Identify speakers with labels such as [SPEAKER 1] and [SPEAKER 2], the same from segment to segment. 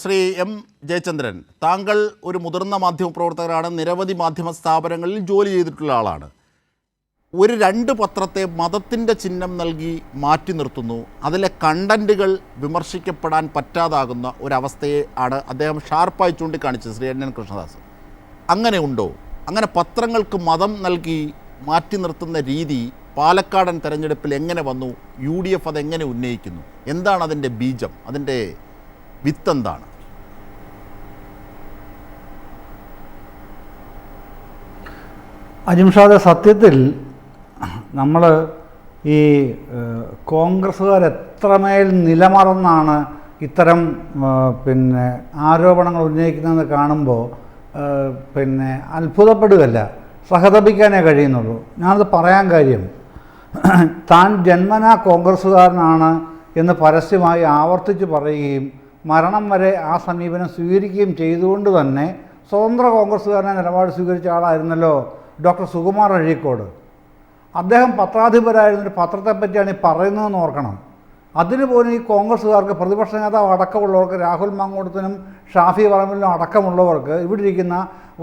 [SPEAKER 1] Shri M Jayachandran, താങ്കൾ ഒരു മുതിർന്ന മാധ്യമപ്രവർത്തകരാണ്, നിരവധി മാധ്യമ സ്ഥാപനങ്ങളിൽ ജോലി ചെയ്തിട്ടുള്ള ആളാണ്. ഒരു 2 പത്രത്തെ മതത്തിൻ്റെ ചിഹ്നം നൽകി മാറ്റി നിർത്തുന്നു, അതിലെ കണ്ടൻറ്റുകൾ വിമർശിക്കപ്പെടാൻ പറ്റാതാകുന്ന ഒരവസ്ഥയെ ആണ് അദ്ദേഹം ഷാർപ്പായി ചൂണ്ടിക്കാണിച്ചത്. ശ്രീ NN കൃഷ്ണദാസ്, അങ്ങനെ ഉണ്ടോ? അങ്ങനെ പത്രങ്ങൾക്ക് മതം നൽകി മാറ്റി നിർത്തുന്ന രീതി പാലക്കാടൻ തെരഞ്ഞെടുപ്പിൽ എങ്ങനെ വന്നു? UDF അതെങ്ങനെ ഉന്നയിക്കുന്നു? എന്താണ് അതിൻ്റെ ബീജം, അതിൻ്റെ വിത്തെന്താണ്?
[SPEAKER 2] അജിംഷാദ്, സത്യത്തിൽ നമ്മൾ ഈ കോൺഗ്രസ്സുകാർ എത്രമേൽ നിലമറന്നാണ് ഇത്തരം ആരോപണങ്ങൾ ഉന്നയിക്കുന്നതെന്ന് കാണുമ്പോൾ അത്ഭുതപ്പെടുകയല്ല, സഹതപിക്കാനേ കഴിയുന്നുള്ളൂ. ഞാനത് പറയാൻ കാര്യം, താൻ ജന്മനാ കോൺഗ്രസ്സുകാരനാണ് എന്ന് പരസ്യമായി ആവർത്തിച്ച് പറയുകയും മരണം വരെ ആ സമീപനം സ്വീകരിക്കുകയും ചെയ്തുകൊണ്ട് തന്നെ സ്വതന്ത്ര കോൺഗ്രസ്സുകാരനെ നിലപാട് സ്വീകരിച്ച ആളായിരുന്നല്ലോ ഡോക്ടർ സുകുമാർ അഴീക്കോട്. അദ്ദേഹം പത്രാധിപരായിരുന്നൊരു പത്രത്തെപ്പറ്റിയാണ് ഈ പറയുന്നതെന്ന് ഓർക്കണം. അതിന് പോലും ഈ കോൺഗ്രസ്സുകാർക്ക്, പ്രതിപക്ഷ നേതാവ് അടക്കമുള്ളവർക്ക്, രാഹുൽ മാങ്കൂട്ടത്തിനും ഷാഫി പറമ്പിലിനും അടക്കമുള്ളവർക്ക്, ഇവിടെ ഇരിക്കുന്ന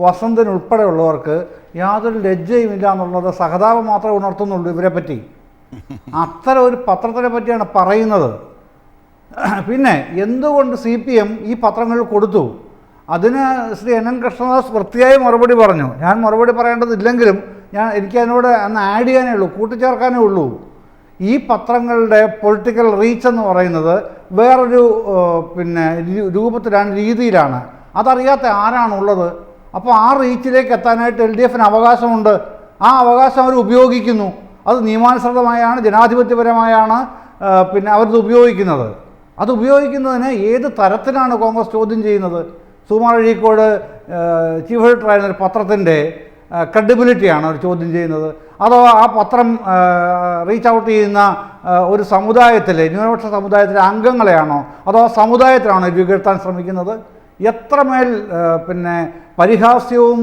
[SPEAKER 2] വസന്തനുൾപ്പെടെയുള്ളവർക്ക് യാതൊരു ലജ്ജയുമില്ല എന്നുള്ളത് സഹതാപം മാത്രമേ ഉണർത്തുന്നുള്ളൂ ഇവരെ പറ്റി. അത്തരം ഒരു പത്രത്തിനെ പറ്റിയാണ് പറയുന്നത്. പിന്നെ എന്തുകൊണ്ട് CPM ഈ പത്രങ്ങളിൽ കൊടുത്തു? അതിന് ശ്രീ NN കൃഷ്ണദാസ് വൃത്തിയായി മറുപടി പറഞ്ഞു. ഞാൻ മറുപടി പറയേണ്ടതില്ലെങ്കിലും എനിക്കതിനോട് അന്ന് ആഡ് ചെയ്യാനേ ഉള്ളൂ, കൂട്ടിച്ചേർക്കാനേ ഉള്ളൂ. ഈ പത്രങ്ങളുടെ പൊളിറ്റിക്കൽ റീച്ച് എന്ന് പറയുന്നത് വേറൊരു രൂപത്തിലാണ്, രീതിയിലാണ്. അതറിയാത്ത ആരാണുള്ളത്? അപ്പോൾ ആ റീച്ചിലേക്ക് എത്താനായിട്ട് LDFന് അവകാശമുണ്ട്. ആ അവകാശം അവർ ഉപയോഗിക്കുന്നു. അത് നിയമാനുസൃതമായാണ്, ജനാധിപത്യപരമായാണ് അവരത് ഉപയോഗിക്കുന്നത്. അത് ഉപയോഗിക്കുന്നതിന് ഏത് തരത്തിലാണ് കോൺഗ്രസ് ചോദ്യം ചെയ്യുന്നത്? സുകുമാർ അഴീക്കോട് ചീഫ് എഡിറ്ററായിരുന്ന ഒരു പത്രത്തിൻ്റെ ക്രെഡിബിലിറ്റിയാണ് അവർ ചോദ്യം ചെയ്യുന്നത്? അതോ ആ പത്രം റീച്ച് ഔട്ട് ചെയ്യുന്ന ഒരു സമുദായത്തിലെ, ന്യൂനപക്ഷ സമുദായത്തിലെ അംഗങ്ങളെയാണോ, അതോ ആ സമുദായത്തിലാണോ വികഴ്ത്താൻ ശ്രമിക്കുന്നത്? എത്രമേൽ പരിഹാസ്യവും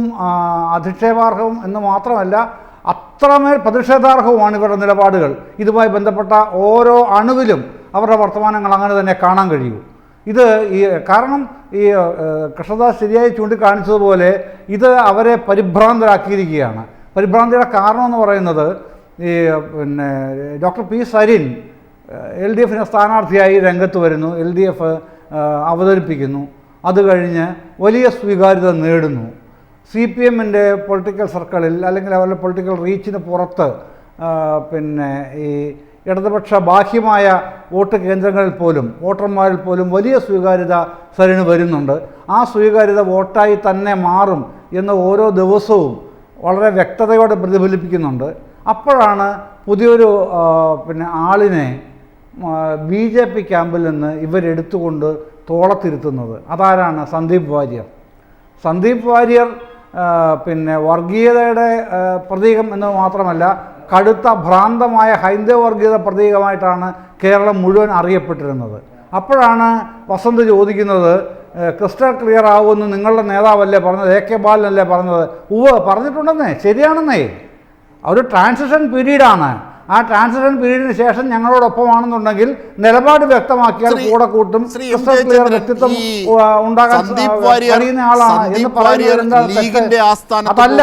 [SPEAKER 2] അധിക്ഷേപാർഹവും എന്ന് മാത്രമല്ല, അത്രമേൽ പ്രതിഷേധാർഹവുമാണ് ഇവരുടെ നിലപാടുകൾ. ഇതുമായി ബന്ധപ്പെട്ട ഓരോ അണുവിലും അവരുടെ വർത്തമാനങ്ങൾ അങ്ങനെ തന്നെ കാണാൻ കഴിയൂ. കാരണം ഈ കൃഷ്ണദാസ് ശരിയായി ചൂണ്ടിക്കാണിച്ചതുപോലെ ഇത് അവരെ പരിഭ്രാന്തരാക്കിയിരിക്കുകയാണ്. പരിഭ്രാന്തിയുടെ കാരണം എന്ന് പറയുന്നത്, ഈ ഡോക്ടർ P. സരിൻ LDFന് സ്ഥാനാർത്ഥിയായി രംഗത്ത് വരുന്നു, LDF അവതരിപ്പിക്കുന്നു. അത് കഴിഞ്ഞ് വലിയ സ്വീകാര്യത നേടുന്നു. CPMൻ്റെ പൊളിറ്റിക്കൽ സർക്കിളിൽ, അല്ലെങ്കിൽ അവരുടെ പൊളിറ്റിക്കൽ റീച്ചിന് പുറത്ത് ഈ ഇടതുപക്ഷ ബാഹ്യമായ വോട്ട് കേന്ദ്രങ്ങളിൽ പോലും, വോട്ടർമാരിൽ പോലും വലിയ സ്വീകാര്യത സരിന് വരുന്നുണ്ട്. ആ സ്വീകാര്യത വോട്ടായി തന്നെ മാറും എന്ന് ഓരോ ദിവസവും വളരെ വ്യക്തതയോടെ പ്രതിഫലിപ്പിക്കുന്നുണ്ട്. അപ്പോഴാണ് പുതിയൊരു ആളിനെ BJP ക്യാമ്പിൽ നിന്ന് ഇവരെടുത്തുകൊണ്ട് തോളത്തിരുത്തുന്നത്. അതാരാണ്? സന്ദീപ് വാര്യർ. സന്ദീപ് വാര്യർ വർഗീയതയുടെ പ്രതീകം എന്ന് മാത്രമല്ല, കടുത്ത ഭ്രാന്തമായ ഹൈന്ദവ വർഗീയത പ്രതീകമായിട്ടാണ് കേരളം മുഴുവൻ അറിയപ്പെട്ടിരുന്നത്. അപ്പോഴാണ് വസന്ത് ചോദിക്കുന്നത്, ക്രിസ്റ്റൽ ക്ലിയർ ആവുമെന്ന് നിങ്ങളുടെ നേതാവല്ലേ പറഞ്ഞത്, AK ബാലനല്ലേ പറഞ്ഞത്? പറഞ്ഞിട്ടുണ്ടെന്നേ, ശരിയാണെന്നേ. ഒരു ട്രാൻസിഷൻ പീരീഡാണ്. ആ ട്രാൻസിഷൻ പീരീഡിന് ശേഷം ഞങ്ങളോടൊപ്പമാണെന്നുണ്ടെങ്കിൽ നിലപാട് വ്യക്തമാക്കിയാൽ കൂടെ കൂട്ടും, ക്രിസ്റ്റൽ ക്ലിയർ വ്യക്തിത്വം ഉണ്ടാകാൻ കഴിയുന്ന ആളാണ് എന്ന് പറയുന്നത്. അതല്ല,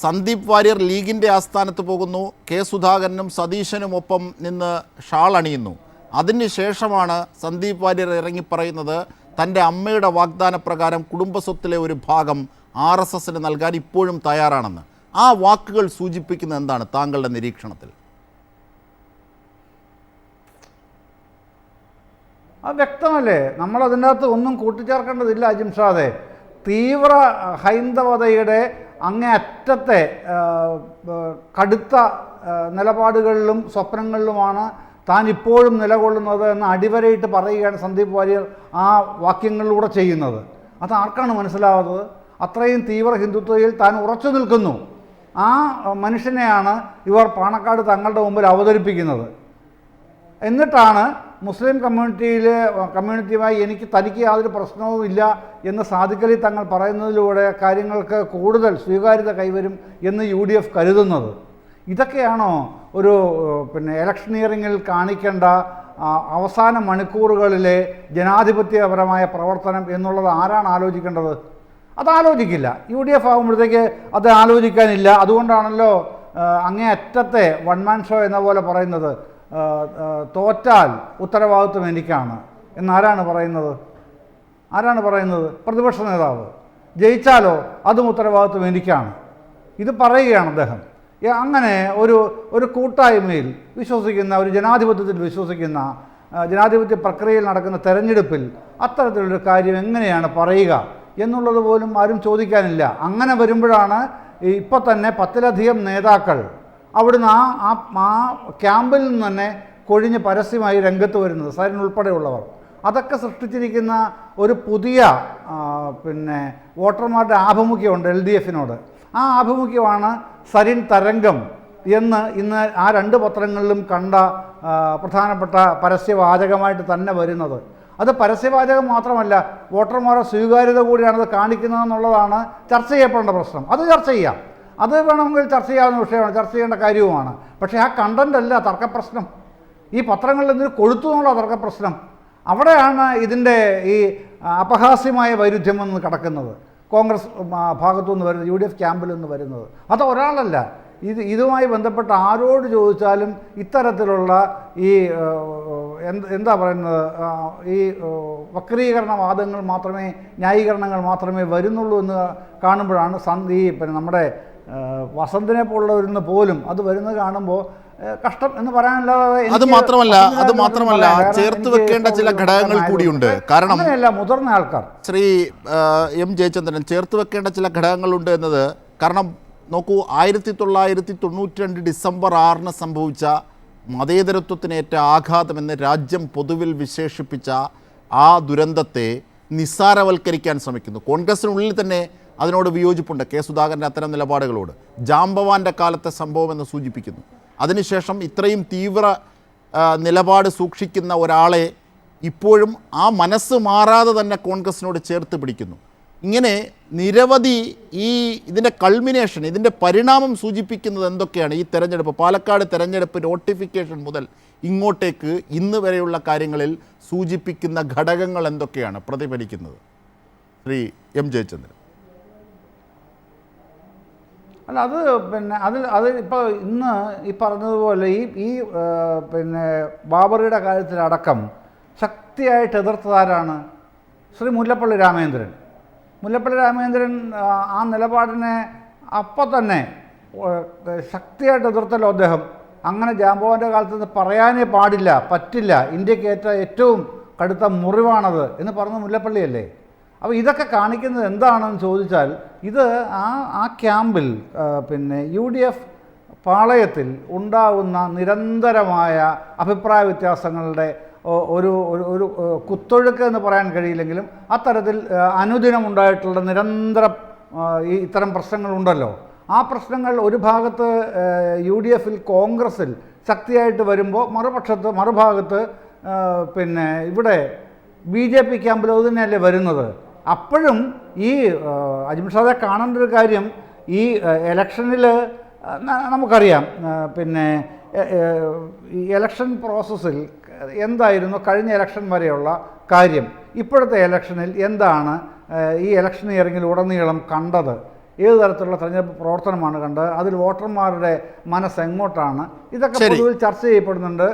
[SPEAKER 1] സന്ദീപ് വാര്യർ ലീഗിൻ്റെ ആസ്ഥാനത്ത് പോകുന്നു, K. സുധാകരനും സതീശനും ഒപ്പം നിന്ന് ഷാൾ അണിയുന്നു. അതിനുശേഷമാണ് സന്ദീപ് വാര്യർ ഇറങ്ങിപ്പറയുന്നത് തൻ്റെ അമ്മയുടെ വാഗ്ദാനപ്രകാരം കുടുംബസ്വത്തിലെ ഒരു ഭാഗം RSSന് നൽകാൻ ഇപ്പോഴും തയ്യാറാണെന്ന്. ആ വാക്കുകൾ സൂചിപ്പിക്കുന്നത് എന്താണ് താങ്കളുടെ നിരീക്ഷണത്തിൽ?
[SPEAKER 2] വ്യക്തമല്ലേ? നമ്മളതിൻ്റെ അകത്ത് ഒന്നും കൂട്ടിച്ചേർക്കേണ്ടതില്ല അജിംഷാദെ. തീവ്ര ഹൈന്ദവതയുടെ അങ്ങേയറ്റത്തെ കടുത്ത നിലപാടുകളിലും സ്വപ്നങ്ങളിലുമാണ് താൻ ഇപ്പോഴും നിലകൊള്ളുന്നത് എന്ന് അടിവരയിട്ട് പറയുകയാണ് സന്ദീപ് വാര്യർ ആ വാക്യങ്ങളിലൂടെ ചെയ്യുന്നത്. അത് ആർക്കാണ് മനസ്സിലാവുന്നത്? അത്രയും തീവ്ര ഹിന്ദുത്വയിൽ താൻ ഉറച്ചു നിൽക്കുന്നു. ആ മനുഷ്യനെയാണ് ഇവർ പാണക്കാട് തങ്ങളുടെ മുമ്പിൽ അവതരിപ്പിക്കുന്നത്. എന്നിട്ടാണ് മുസ്ലിം കമ്മ്യൂണിറ്റിയുമായി തനിക്ക് യാതൊരു പ്രശ്നവുമില്ല എന്ന് സാദിഖലി തങ്ങൾ പറയുന്നതിലൂടെ കാര്യങ്ങൾക്ക് കൂടുതൽ സ്വീകാര്യത കൈവരും എന്ന് UDF കരുതുന്നത്. ഇതൊക്കെയാണോ ഒരു ഇലക്ഷനിയറിങ്ങിൽ കാണിക്കേണ്ട അവസാന മണിക്കൂറുകളിലെ ജനാധിപത്യപരമായ പ്രവർത്തനം എന്നുള്ളത് ആരാണ് ആലോചിക്കേണ്ടത്? അത് ആലോചിക്കില്ല. UDF ആകുമ്പോഴത്തേക്ക് അത് ആലോചിക്കാനില്ല. അതുകൊണ്ടാണല്ലോ അങ്ങേ അറ്റത്തെ വൺ മാൻ ഷോ എന്ന പോലെ പറയുന്നത്, തോറ്റാൽ ഉത്തരവാദിത്വം എനിക്കാണ് എന്നാരാണ് പറയുന്നത്? ആരാണ് പറയുന്നത്? പ്രതിപക്ഷ നേതാവ്. ജയിച്ചാലോ അതും ഉത്തരവാദിത്വം എനിക്കാണ്. ഇത് പറയുകയാണ് അദ്ദേഹം. അങ്ങനെ ഒരു കൂട്ടായ്മയിൽ വിശ്വസിക്കുന്ന, ഒരു ജനാധിപത്യത്തിൽ വിശ്വസിക്കുന്ന, ജനാധിപത്യ പ്രക്രിയയിൽ നടക്കുന്ന തെരഞ്ഞെടുപ്പിൽ അത്തരത്തിലൊരു കാര്യം എങ്ങനെയാണ് പറയുക എന്നുള്ളത് പോലും ആരും ചോദിക്കാനില്ല. അങ്ങനെ വരുമ്പോഴാണ് ഇപ്പോൾ തന്നെ 10-ലധികം നേതാക്കൾ അവിടുന്ന് ആ ക്യാമ്പിൽ നിന്ന് തന്നെ കൊഴിഞ്ഞ് പരസ്യമായി രംഗത്ത് വരുന്നത്, സരിൻ ഉൾപ്പെടെയുള്ളവർ. അതൊക്കെ സൃഷ്ടിച്ചിരിക്കുന്ന ഒരു പുതിയ വോട്ടർമാരുടെ ആഭിമുഖ്യമുണ്ട് LDFിനോട്. ആ ആഭിമുഖ്യമാണ് സരിൻ തരംഗം എന്ന് ഇന്ന് ആ 2 പത്രങ്ങളിലും കണ്ട പ്രധാനപ്പെട്ട പരസ്യവാചകമായിട്ട് തന്നെ വരുന്നത്. അത് പരസ്യവാചകം മാത്രമല്ല, വോട്ടർമാരുടെ സ്വീകാര്യത കൂടിയാണത് കാണിക്കുന്നതെന്നുള്ളതാണ് ചർച്ച ചെയ്യപ്പെടേണ്ട പ്രശ്നം. അത് ചർച്ച ചെയ്യാം, അത് വേണമെങ്കിൽ ചർച്ച ചെയ്യാവുന്ന വിഷയമാണ്, ചർച്ച ചെയ്യേണ്ട കാര്യവുമാണ്. പക്ഷേ ആ കണ്ടൻ്റ് അല്ല തർക്കപ്രശ്നം. ഈ പത്രങ്ങളിൽ എന്തിനു കൊഴുത്തു എന്നുള്ള തർക്കപ്രശ്നം. അവിടെയാണ് ഇതിൻ്റെ ഈ അപഹാസ്യമായ വൈരുദ്ധ്യമെന്ന് കിടക്കുന്നത്. കോൺഗ്രസ് ഭാഗത്തു നിന്ന് വരുന്നത്, UDF ക്യാമ്പിൽ നിന്ന് വരുന്നത്. അത് ഒരാളല്ല, ഇതുമായി ബന്ധപ്പെട്ട് ആരോട് ചോദിച്ചാലും ഇത്തരത്തിലുള്ള ഈ എന്താ പറയുന്നത്, ഈ വക്രീകരണവാദങ്ങൾ മാത്രമേ, ന്യായീകരണങ്ങൾ മാത്രമേ വരുന്നുള്ളൂ എന്ന് കാണുമ്പോഴാണ് നമ്മുടെ വസന്തിനെ പോലുള്ളവരിൽ പോലും അത് വരുന്നത് കാണുമ്പോൾ കഷ്ടം എന്ന് പറയാനല്ലാതെ.
[SPEAKER 1] അത് മാത്രമല്ല ചേർത്ത് വെക്കേണ്ട ചില ഘടകങ്ങൾ കൂടിയുണ്ട്. കാരണം
[SPEAKER 2] അങ്ങനെയല്ല, മുതിർന്ന ആൾക്കാർ,
[SPEAKER 1] ശ്രീ M ജയചന്ദ്രൻ, ചേർത്ത് വെക്കേണ്ട ചില ഘടകങ്ങളുണ്ട് എന്നത്. കാരണം നോക്കൂ, 1992 ഡിസംബർ 6 സംഭവിച്ച മതേതരത്വത്തിനേറ്റ ആഘാതമെന്ന് രാജ്യം പൊതുവിൽ വിശേഷിപ്പിച്ച ആ ദുരന്തത്തെ നിസ്സാരവൽക്കരിക്കാൻ ശ്രമിക്കുന്നു. കോൺഗ്രസിനുള്ളിൽ തന്നെ അതിനോട് വിയോജിപ്പുണ്ട്. കെ സുധാകരൻ്റെ അത്തരം നിലപാടുകളോട്. ജാംബവാൻ്റെ കാലത്തെ സംഭവമെന്ന് സൂചിപ്പിക്കുന്നു. അതിനുശേഷം ഇത്രയും തീവ്ര നിലപാട് സൂക്ഷിക്കുന്ന ഒരാളെ ഇപ്പോഴും ആ മനസ്സ് മാറാതെ തന്നെ കോൺഗ്രസിനോട് ചേർത്ത് പിടിക്കുന്നു. ഇങ്ങനെ നിരവധി ഇതിൻ്റെ കൾമിനേഷൻ, ഇതിൻ്റെ പരിണാമം സൂചിപ്പിക്കുന്നത് എന്തൊക്കെയാണ്? ഈ തെരഞ്ഞെടുപ്പ്, പാലക്കാട് തെരഞ്ഞെടുപ്പ് നോട്ടിഫിക്കേഷൻ മുതൽ ഇങ്ങോട്ടേക്ക് ഇന്ന് വരെയുള്ള കാര്യങ്ങളിൽ സൂചിപ്പിക്കുന്ന ഘടകങ്ങൾ എന്തൊക്കെയാണ് പ്രതിഫലിക്കുന്നത്? ശ്രീ M ജയചന്ദ്രൻ.
[SPEAKER 2] അല്ല, അത് ഇപ്പോൾ ഇന്ന് ഈ പറഞ്ഞതുപോലെ ഈ ബാബറിയുടെ കാര്യത്തിലടക്കം ശക്തിയായിട്ട് എതിർത്തതാരാണ്? ശ്രീ മുല്ലപ്പള്ളി രാമചന്ദ്രൻ. മുല്ലപ്പള്ളി രാമചന്ദ്രൻ ആ നിലപാടിനെ അപ്പം തന്നെ ശക്തിയായിട്ട് എതിർത്തല്ലോ അദ്ദേഹം. അങ്ങനെ ജാംബവാൻ്റെ കാലത്ത് നിന്ന് പറയാനേ പാടില്ല, പറ്റില്ല, ഇന്ത്യക്ക് ഏറ്റവും കടുത്ത മുറിവാണത് എന്ന് പറഞ്ഞ മുല്ലപ്പള്ളിയല്ലേ? അപ്പോൾ ഇതൊക്കെ കാണിക്കുന്നത് എന്താണെന്ന് ചോദിച്ചാൽ, ഇത് ആ ക്യാമ്പിൽ UDF പാളയത്തിൽ ഉണ്ടാകുന്ന നിരന്തരമായ അഭിപ്രായ വ്യത്യാസങ്ങളുടെ ഒരു കുത്തൊഴുക്ക് എന്ന് പറയാൻ കഴിയില്ലെങ്കിലും അത്തരത്തിൽ അനുദിനം ഉണ്ടായിട്ടുള്ള നിരന്തരം ഇത്തരം പ്രശ്നങ്ങളുണ്ടല്ലോ. ആ പ്രശ്നങ്ങൾ ഒരു ഭാഗത്ത് UDFൽ കോൺഗ്രസിൽ ശക്തിയായിട്ട് വരുമ്പോൾ മറുഭാഗത്ത് ഇവിടെ BJP ക്യാമ്പിൽ അത് തന്നെയല്ലേ വരുന്നത്. അപ്പോഴും ഈ അജിംഷാദെ കാണേണ്ട ഒരു കാര്യം, ഈ ഇലക്ഷനിൽ നമുക്കറിയാം ഈ ഇലക്ഷൻ പ്രോസസ്സിൽ എന്തായിരുന്നു കഴിഞ്ഞ ഇലക്ഷൻ വരെയുള്ള കാര്യം, ഇപ്പോഴത്തെ ഇലക്ഷനിൽ എന്താണ് ഈ ഇലക്ഷൻ ഇയറിങ്ങിൽ ഉടനീളം കണ്ടത്, ഏത് തരത്തിലുള്ള തെരഞ്ഞെടുപ്പ് പ്രവർത്തനമാണ് കണ്ടത്, അതിൽ വോട്ടർമാരുടെ മനസ്സ് എങ്ങോട്ടാണ്, ഇതൊക്കെ പൊതുവിൽ ചർച്ച ചെയ്യപ്പെടുന്നുണ്ട്.